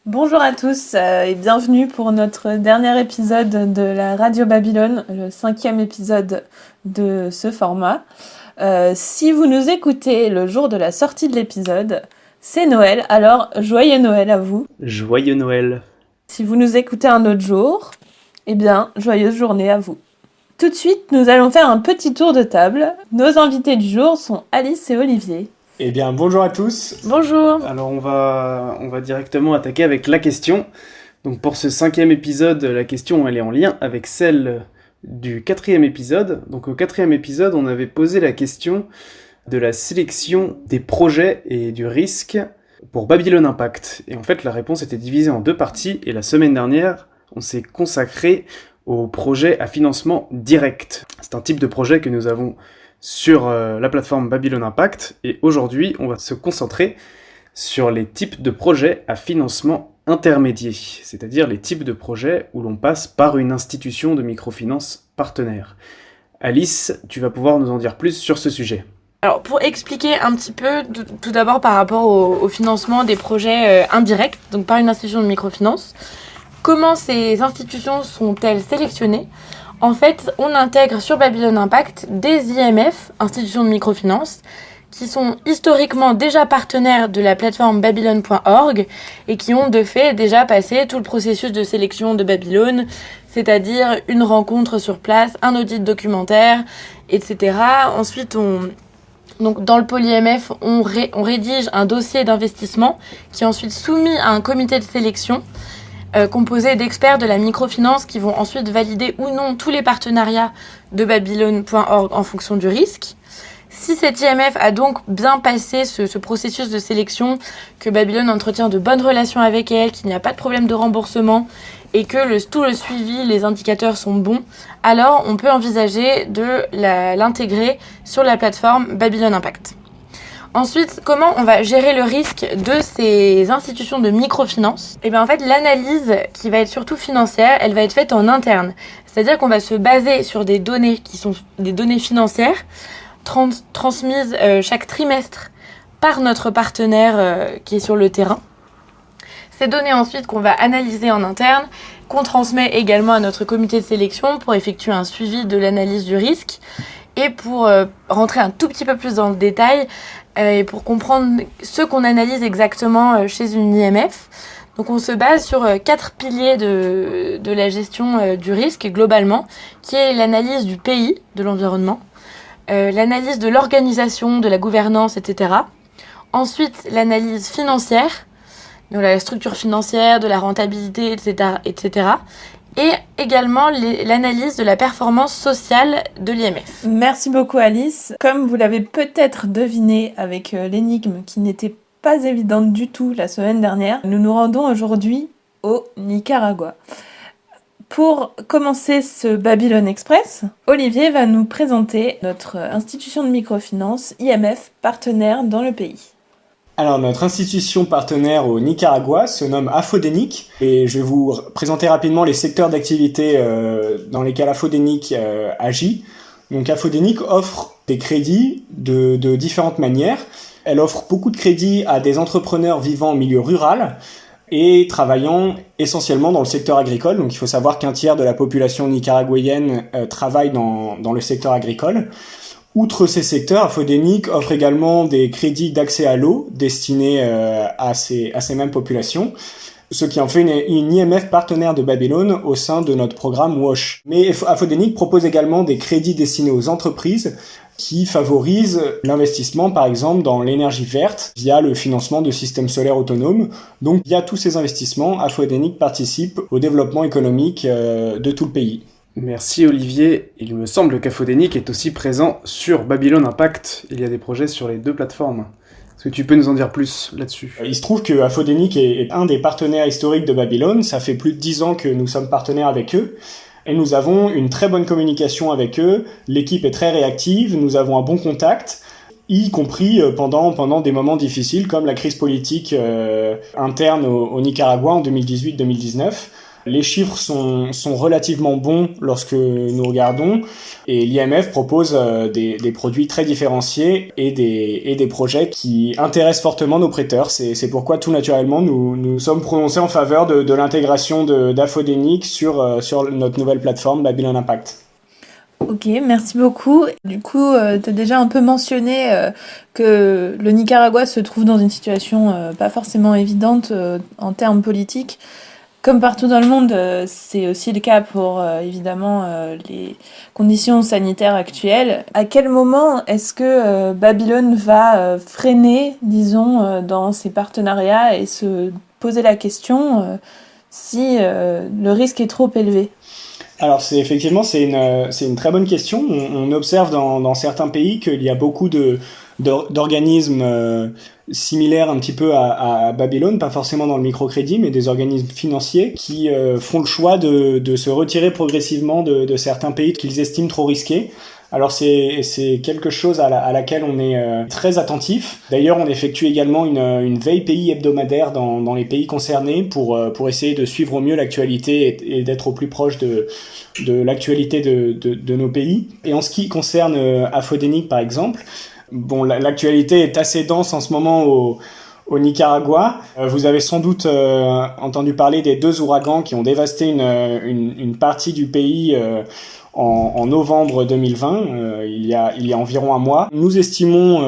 Bonjour à tous et bienvenue pour notre dernier épisode de la Radio Babylone, le 5e épisode de ce format. Si vous nous écoutez le jour de la sortie de l'épisode, c'est Noël, alors joyeux Noël à vous. Joyeux Noël. Si vous nous écoutez un autre jour, eh bien, joyeuse journée à vous. Tout de suite, nous allons faire un petit tour de table. Nos invités du jour sont Alice et Olivier. Eh bien, bonjour à tous. Bonjour. Alors on va directement attaquer avec la question. Donc pour ce 5e épisode, la question elle est en lien avec celle du 4e épisode. Donc au 4e épisode, on avait posé la question de la sélection des projets et du risque pour Babylone Impact. Et en fait, la réponse était divisée en deux parties. Et la semaine dernière, on s'est consacré au projet à financement direct. C'est un type de projet que nous avons sur la plateforme Babylone Impact, et aujourd'hui on va se concentrer sur les types de projets à financement intermédiaire, c'est-à-dire les types de projets où l'on passe par une institution de microfinance partenaire. Alice, tu vas pouvoir nous en dire plus sur ce sujet. Alors pour expliquer un petit peu, tout d'abord par rapport au financement des projets indirects, donc par une institution de microfinance, comment ces institutions sont-elles sélectionnées ? En fait, on intègre sur Babylone Impact des IMF, institutions de microfinance, qui sont historiquement déjà partenaires de la plateforme babylone.org et qui ont de fait déjà passé tout le processus de sélection de Babylone, c'est-à-dire une rencontre sur place, un audit documentaire, etc. Ensuite, donc dans le pôle IMF, on rédige un dossier d'investissement qui est ensuite soumis à un comité de sélection composé d'experts de la microfinance qui vont ensuite valider ou non tous les partenariats de babylone.org en fonction du risque. Si cet IMF a donc bien passé ce processus de sélection, que Babylone entretient de bonnes relations avec elle, qu'il n'y a pas de problème de remboursement et que tout le suivi, les indicateurs sont bons, alors on peut envisager de l'intégrer sur la plateforme Babylone Impact. Ensuite, comment on va gérer le risque de ces institutions de microfinance ? Et bien en fait, l'analyse qui va être surtout financière, elle va être faite en interne. C'est-à-dire qu'on va se baser sur des données qui sont des données financières transmises chaque trimestre par notre partenaire qui est sur le terrain. Ces données ensuite qu'on va analyser en interne, qu'on transmet également à notre comité de sélection pour effectuer un suivi de l'analyse du risque. Et pour rentrer un tout petit peu plus dans le détail, et pour comprendre ce qu'on analyse exactement chez une IMF. Donc on se base sur 4 piliers de la gestion du risque globalement, qui est l'analyse du pays, de l'environnement, l'analyse de l'organisation, de la gouvernance, etc. Ensuite, l'analyse financière, donc la structure financière, de la rentabilité, etc., etc. Et également l'analyse de la performance sociale de l'IMF. Merci beaucoup Alice. Comme vous l'avez peut-être deviné avec l'énigme qui n'était pas évidente du tout la semaine dernière, nous nous rendons aujourd'hui au Nicaragua. Pour commencer ce Babylone Express, Olivier va nous présenter notre institution de microfinance IMF partenaire dans le pays. Alors, notre institution partenaire au Nicaragua se nomme Afodenic et je vais vous présenter rapidement les secteurs d'activité dans lesquels Afodenic agit. Donc, Afodenic offre des crédits de différentes manières. Elle offre beaucoup de crédits à des entrepreneurs vivant en milieu rural et travaillant essentiellement dans le secteur agricole. Donc, il faut savoir qu'un tiers de la population nicaraguayenne travaille dans le secteur agricole. Outre ces secteurs, Afodenic offre également des crédits d'accès à l'eau destinés à ces mêmes populations, ce qui en fait une IMF partenaire de Babylone au sein de notre programme WASH. Mais Afodenic propose également des crédits destinés aux entreprises qui favorisent l'investissement, par exemple, dans l'énergie verte via le financement de systèmes solaires autonomes. Donc, via tous ces investissements, Afodenic participe au développement économique de tout le pays. Merci Olivier. Il me semble qu'Afodenic est aussi présent sur Babylone Impact. Il y a des projets sur les deux plateformes. Est-ce que tu peux nous en dire plus là-dessus ? Il se trouve que Afodenic est un des partenaires historiques de Babylone. Ça fait plus de 10 ans que nous sommes partenaires avec eux. Et nous avons une très bonne communication avec eux. L'équipe est très réactive. Nous avons un bon contact, y compris pendant des moments difficiles comme la crise politique interne au Nicaragua en 2018-2019. Les chiffres sont relativement bons lorsque nous regardons, et l'IMF propose des produits très différenciés et des projets qui intéressent fortement nos prêteurs. C'est pourquoi tout naturellement nous sommes prononcés en faveur de l'intégration d'Afodenic sur notre nouvelle plateforme Babylon Impact. Ok, merci beaucoup. Du coup, tu as déjà un peu mentionné que le Nicaragua se trouve dans une situation pas forcément évidente en termes politiques. Comme partout dans le monde, c'est aussi le cas pour évidemment les conditions sanitaires actuelles. À quel moment est-ce que Babylon va freiner, disons, dans ses partenariats et se poser la question si le risque est trop élevé ? Alors c'est une très bonne question. On observe dans certains pays qu'il y a beaucoup d'organismes similaires un petit peu à Babylon, pas forcément dans le microcrédit, mais des organismes financiers qui font le choix de se retirer progressivement de certains pays qu'ils estiment trop risqués. Alors c'est quelque chose à laquelle on est très attentif. D'ailleurs, on effectue également une veille pays hebdomadaire dans les pays concernés pour essayer de suivre au mieux l'actualité et d'être au plus proche de l'actualité de nos pays. Et en ce qui concerne Afodenic par exemple, bon, l'actualité est assez dense en ce moment au Nicaragua. Vous avez sans doute entendu parler des 2 ouragans qui ont dévasté une partie du pays en novembre 2020, il y a environ un mois. Nous estimons,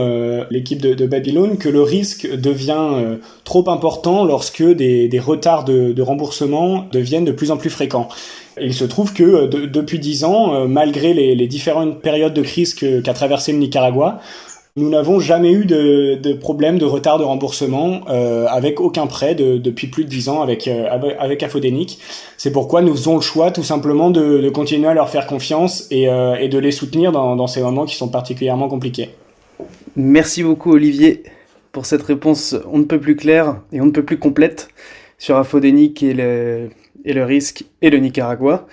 l'équipe de Babylon, que le risque devient trop important lorsque des retards de remboursement deviennent de plus en plus fréquents. Et il se trouve que depuis 10 ans, malgré les différentes périodes de crise qu'a traversé le Nicaragua, nous n'avons jamais eu de problème de retard de remboursement avec aucun prêt depuis plus de 10 ans avec Afodenic. C'est pourquoi nous faisons le choix tout simplement de continuer à leur faire confiance et de les soutenir dans ces moments qui sont particulièrement compliqués. Merci beaucoup Olivier pour cette réponse on ne peut plus claire et on ne peut plus complète sur Afodenic et le risque et le Nicaragua.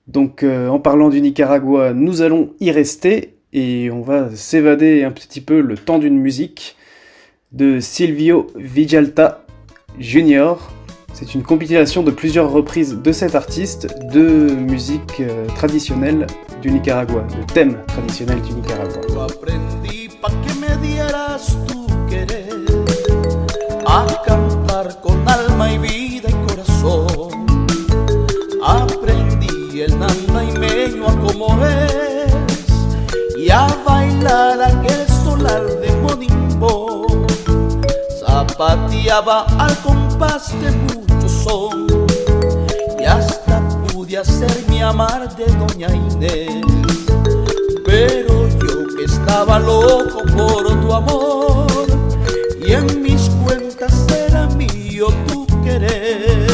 Donc en parlant du Nicaragua, nous allons y rester. Et on va s'évader un petit peu le temps d'une musique de Silvio Villalta Jr. C'est une compilation de plusieurs reprises de cet artiste de musique traditionnelle du Nicaragua, de thèmes traditionnels du Nicaragua. Y a bailar aquel solar de Monimbo, zapateaba al compás de mucho son, y hasta pude hacerme amar de doña Inés. Pero yo que estaba loco por tu amor, y en mis cuentas era mío tu querer.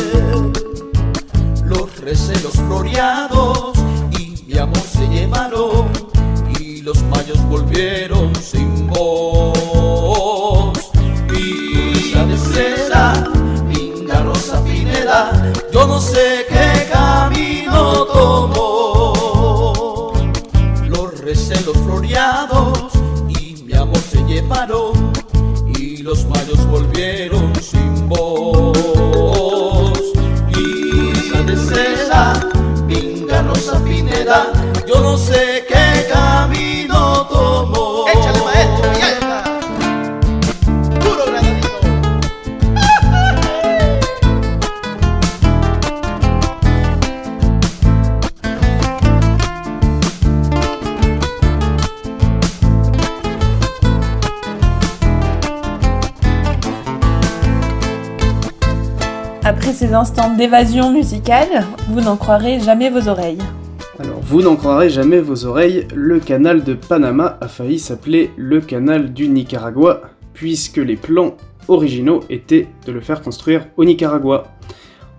Los recelos floreados y mi amor se llevaron, los mayos volvieron sin voz. Pisa de seda, linda Rosa Pineda, yo no sé qué camino tomó. Los recelos floreados y mi amor se llevaron, y los mayos volvieron sin voz. Pisa de seda, linda Rosa Pineda, yo no sé qué camino tomó. Échale maestro, Villalta. Puro granadito. Après ces instants d'évasion musicale, vous n'en croirez jamais vos oreilles. Alors, vous n'en croirez jamais vos oreilles, le canal de Panama a failli s'appeler le canal du Nicaragua, puisque les plans originaux étaient de le faire construire au Nicaragua.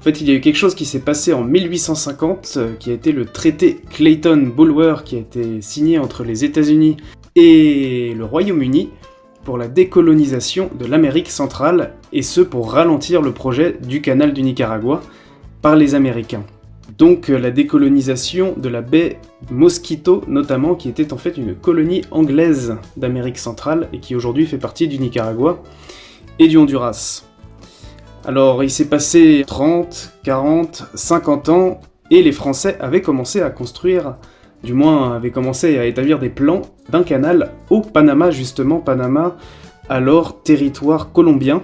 En fait, il y a eu quelque chose qui s'est passé en 1850, qui a été le traité Clayton-Bulwer, qui a été signé entre les États-Unis et le Royaume-Uni pour la décolonisation de l'Amérique centrale, et ce pour ralentir le projet du canal du Nicaragua par les Américains. Donc la décolonisation de la baie Mosquito notamment, qui était en fait une colonie anglaise d'Amérique centrale et qui aujourd'hui fait partie du Nicaragua et du Honduras. Alors, il s'est passé 30, 40, 50 ans, et les Français avaient commencé à construire, du moins avaient commencé à établir des plans d'un canal au Panama, justement, Panama, alors territoire colombien.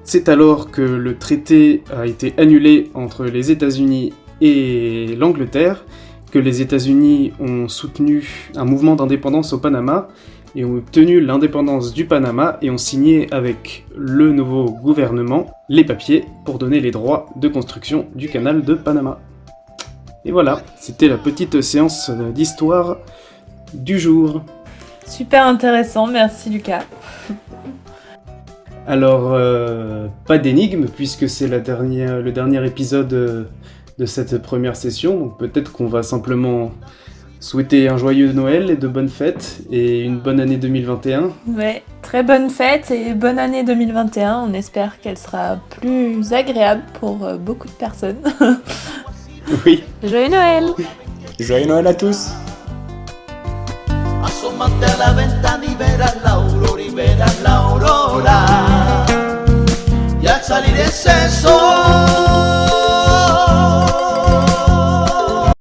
C'est alors que le traité a été annulé entre les États-Unis et l'Angleterre, que les États-Unis ont soutenu un mouvement d'indépendance au Panama, et ont obtenu l'indépendance du Panama et ont signé avec le nouveau gouvernement les papiers pour donner les droits de construction du canal de Panama. Et voilà, c'était la petite séance d'histoire du jour. Super intéressant, merci Lucas. Alors, pas d'énigme puisque c'est le dernier épisode de cette première session, donc peut-être qu'on va simplement souhaiter un joyeux Noël et de bonnes fêtes et une bonne année 2021. Ouais, très bonne fête et bonne année 2021. On espère qu'elle sera plus agréable pour beaucoup de personnes. Oui. Joyeux Noël! Joyeux Noël à tous! Asómate a la ventana y verás la aurora y verás la aurora. Y al salir ese sol